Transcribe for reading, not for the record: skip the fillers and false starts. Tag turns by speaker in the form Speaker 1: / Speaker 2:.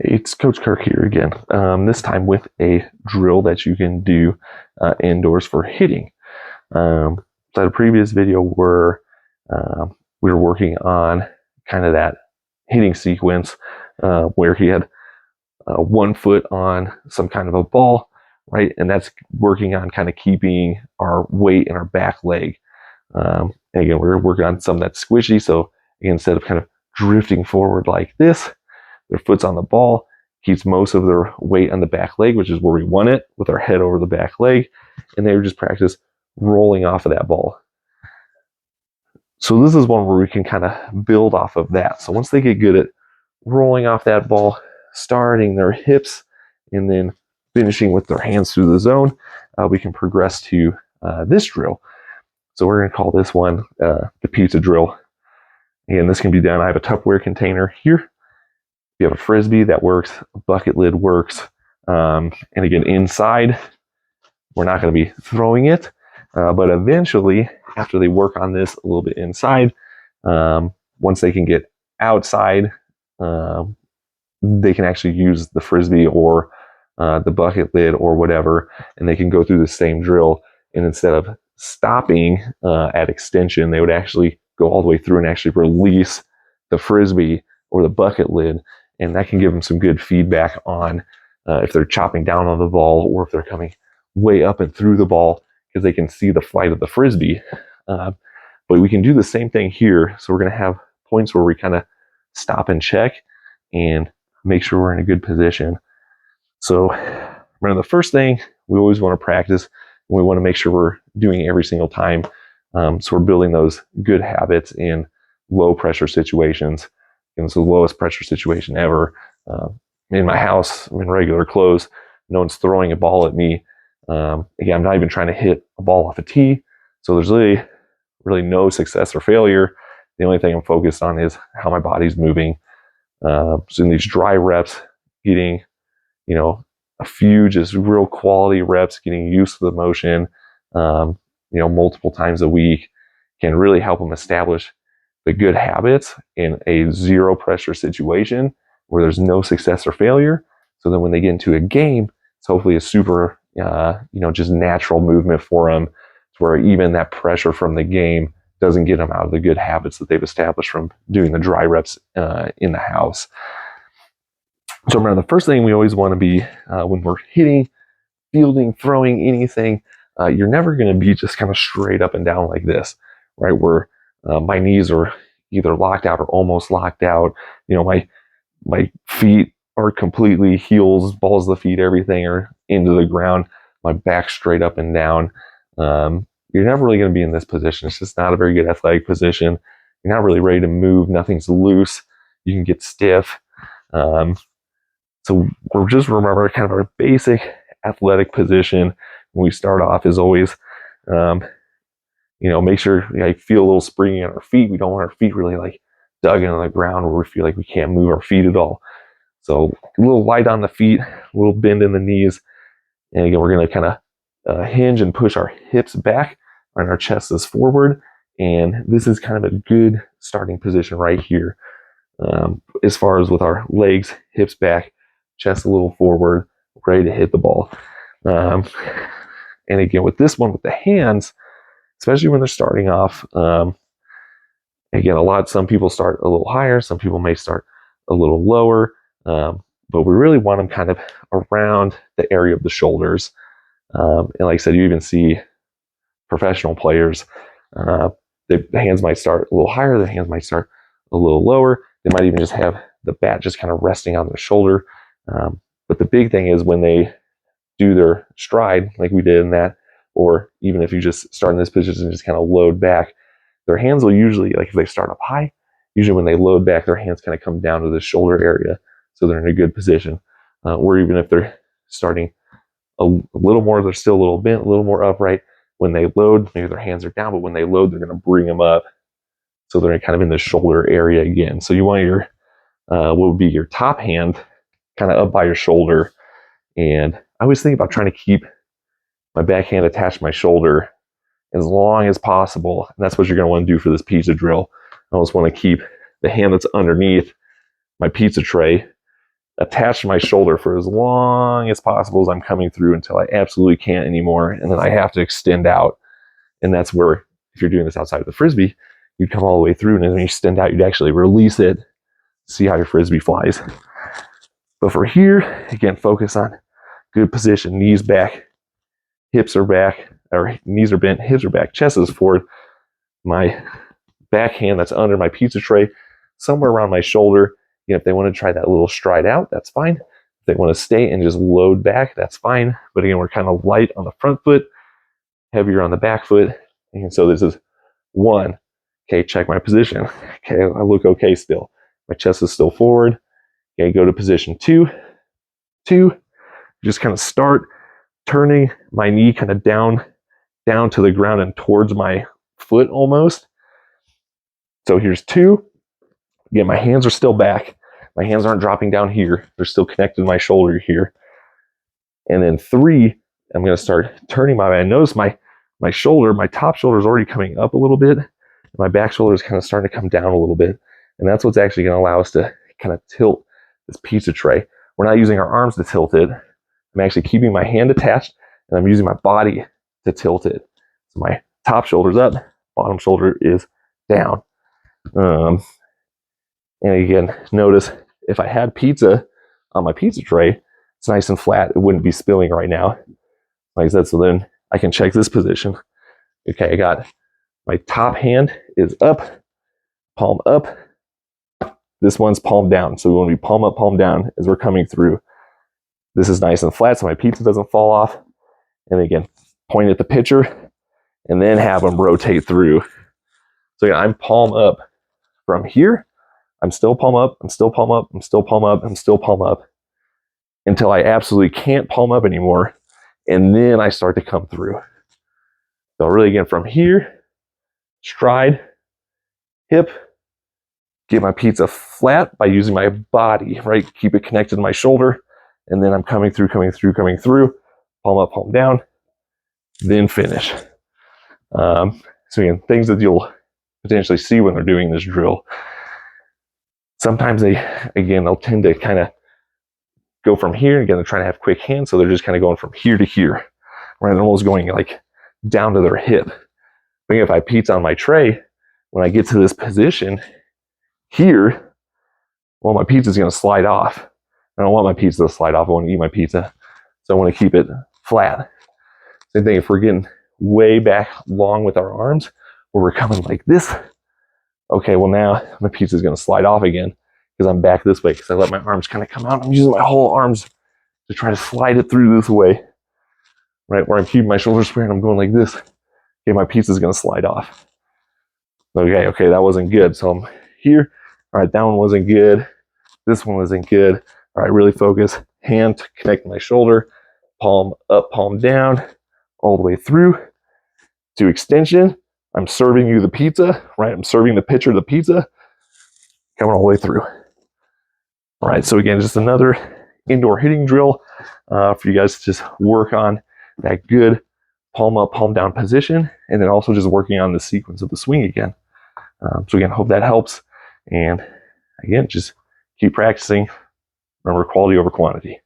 Speaker 1: It's Coach Kirk here again, this time with a drill that you can do indoors for hitting. So the previous video where we were working on kind of that hitting sequence where he had 1 foot on some kind of a ball, right? And that's working on kind of keeping our weight in our back leg. And again, we're working on something that's squishy. So again, instead of kind of drifting forward like this, their foot's on the ball, keeps most of their weight on the back leg, which is where we want it, with our head over the back leg. And they would just practice rolling off of that ball. So this is one where we can kind of build off of that. So once they get good at rolling off that ball, starting their hips, and then finishing with their hands through the zone, we can progress to this drill. So we're going to call this one the pizza drill. And this can be done. I have a Tupperware container here. You have a frisbee that works, a bucket lid works. And again, inside, we're not going to be throwing it. But eventually, after they work on this a little bit inside, once they can get outside, they can actually use the frisbee or the bucket lid or whatever, and they can go through the same drill. And instead of stopping at extension, they would actually go all the way through and actually release the frisbee or the bucket lid. And that can give them some good feedback on if they're chopping down on the ball or if they're coming way up and through the ball, because they can see the flight of the frisbee. But we can do the same thing here. So we're going to have points where we kind of stop and check and make sure we're in a good position. So remember, the first thing we always want to practice, and we want to make sure we're doing every single time. So we're building those good habits in low pressure situations. And it's the lowest pressure situation ever. In my house, I'm in regular clothes. No one's throwing a ball at me. Again, I'm not even trying to hit a ball off a tee. So there's really no success or failure. The only thing I'm focused on is how my body's moving. So in these dry reps, getting, a few just real quality reps, getting used to the motion, multiple times a week, can really help them establish the good habits in a zero pressure situation where there's no success or failure. So then when they get into a game, it's hopefully a super, just natural movement for them, to where even that pressure from the game doesn't get them out of the good habits that they've established from doing the dry reps in the house. So remember, the first thing we always want to be when we're hitting, fielding, throwing anything, you're never going to be just kind of straight up and down like this, right? Where my knees are either locked out or almost locked out. My feet are completely heels, balls of the feet, everything are into the ground. My back straight up and down. You're never really going to be in this position. It's just not a very good athletic position. You're not really ready to move. Nothing's loose. You can get stiff. So we're just remember kind of our basic athletic position when we start off is always, make sure I feel a little springy on our feet. We don't want our feet really like dug into the ground where we feel like we can't move our feet at all. So a little light on the feet, a little bend in the knees. And again, we're going to kind of hinge and push our hips back and our chest is forward. And this is kind of a good starting position right here. As far as with our legs, hips back, chest a little forward, ready to hit the ball. And again, with this one, with the hands, especially when they're starting off, again, some people start a little higher, some people may start a little lower, but we really want them kind of around the area of the shoulders. And like I said, you even see professional players, the hands might start a little higher, the hands might start a little lower. They might even just have the bat just kind of resting on their shoulder. But the big thing is when they do their stride, like we did in that, or even if you just start in this position and just kind of load back, their hands will usually, like if they start up high, usually when they load back, their hands kind of come down to the shoulder area. So they're in a good position. Or even if they're starting a little more, they're still a little bent, a little more upright. When they load, maybe their hands are down, but when they load, they're going to bring them up. So they're kind of in the shoulder area again. So you want your, what would be your top hand kind of up by your shoulder. And I always think about trying to keep my backhand attached to my shoulder as long as possible. And that's what you're going to want to do for this pizza drill. I always want to keep the hand that's underneath my pizza tray attach my shoulder for as long as possible as I'm coming through until I absolutely can't anymore. And then I have to extend out. And that's where, if you're doing this outside of the frisbee, you'd come all the way through, and then when you extend out, you'd actually release it, see how your frisbee flies. But for here, again, focus on good position, knees back, hips are back, or knees are bent, hips are back, chest is forward. My backhand that's under my pizza tray, somewhere around my shoulder. You know, if they want to try that little stride out, that's fine. If they want to stay and just load back, that's fine. But again, we're kind of light on the front foot, heavier on the back foot. And so this is 1. Okay, check my position. Okay, I look okay still. My chest is still forward. Okay, go to position 2. 2, just kind of start turning my knee kind of down to the ground and towards my foot almost. So here's 2. Again, my hands are still back. My hands aren't dropping down here. They're still connected to my shoulder here. And then 3, I'm going to start turning my, I notice my shoulder, my top shoulder is already coming up a little bit. My back shoulder is kind of starting to come down a little bit. And that's what's actually going to allow us to kind of tilt this pizza tray. We're not using our arms to tilt it. I'm actually keeping my hand attached, and I'm using my body to tilt it. So my top shoulder's up, bottom shoulder is down. And again, notice if I had pizza on my pizza tray, it's nice and flat. It wouldn't be spilling right now. Like I said, so then I can check this position. Okay, I got my top hand is up, palm up. This one's palm down. So we want to be palm up, palm down as we're coming through. This is nice and flat so my pizza doesn't fall off. And again, point at the pitcher and then have them rotate through. So again, I'm palm up from here. I'm still palm up, I'm still palm up, I'm still palm up, I'm still palm up until I absolutely can't palm up anymore. And then I start to come through. So really again, from here, stride, hip, get my pizza flat by using my body, right? Keep it connected to my shoulder. And then I'm coming through, palm up, palm down, then finish. So again, things that you'll potentially see when they're doing this drill. Sometimes they'll tend to kind of go from here. Again, they're trying to have quick hands, so they're just kind of going from here to here, right? They're almost going like down to their hip. But if I have pizza on my tray, when I get to this position here, well, my pizza is going to slide off. I don't want my pizza to slide off. I want to eat my pizza. So I want to keep it flat. Same thing if we're getting way back long with our arms, where we're coming like this. Okay, well now my pizza is going to slide off again because I'm back this way because I let my arms kind of come out. I'm using my whole arms to try to slide it through this way, right? Where I'm keeping my shoulders square and I'm going like this. Okay, my pizza is going to slide off. Okay, that wasn't good. So I'm here. All right, that one wasn't good. This one wasn't good. All right, really focus. Hand to connect my shoulder. Palm up, palm down, all the way through to extension. I'm serving you the pizza, right? I'm serving the pitcher the pizza, coming all the way through. All right, so again, just another indoor hitting drill for you guys to just work on that good palm up, palm down position, and then also just working on the sequence of the swing again. So again, hope that helps. And again, just keep practicing. Remember, quality over quantity.